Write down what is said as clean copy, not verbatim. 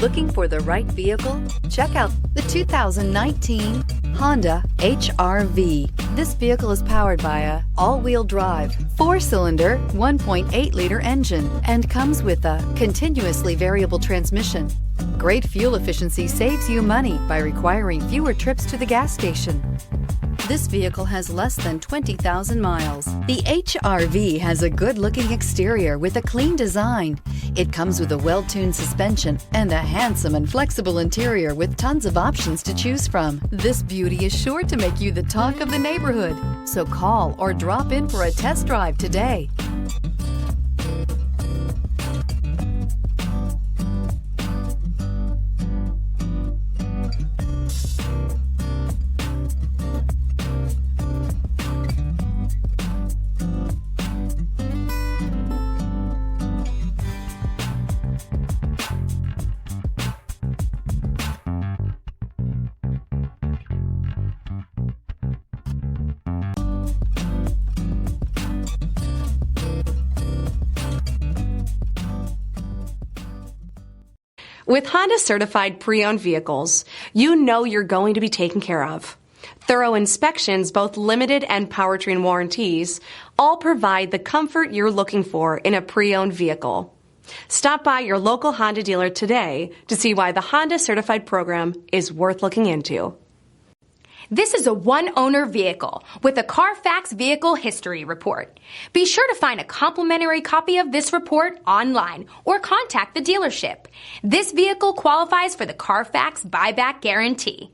Looking for the right vehicle? Check out the 2019 Honda HR-V. This vehicle is powered by a all-wheel drive, 4-cylinder, 1.8-liter engine and comes with a continuously variable transmission. Great fuel efficiency saves you money by requiring fewer trips to the gas station. This vehicle has less than 20,000 miles. The HR-V has a good-looking exterior with a clean design. It comes with a well-tuned suspension and a handsome and flexible interior with tons of options to choose from. This beauty is sure to make you the talk of the neighborhood. So call or drop in for a test drive today. With Honda certified pre-owned vehicles, you know you're going to be taken care of. Thorough inspections, both limited and powertrain warranties, all provide the comfort you're looking for in a pre-owned vehicle. Stop by your local Honda dealer today to see why the Honda certified program is worth looking into. This is a one-owner vehicle with a CARFAX Vehicle History Report. Be sure to find a complimentary copy of this report online or contact the dealership. This vehicle qualifies for the CARFAX Buyback Guarantee.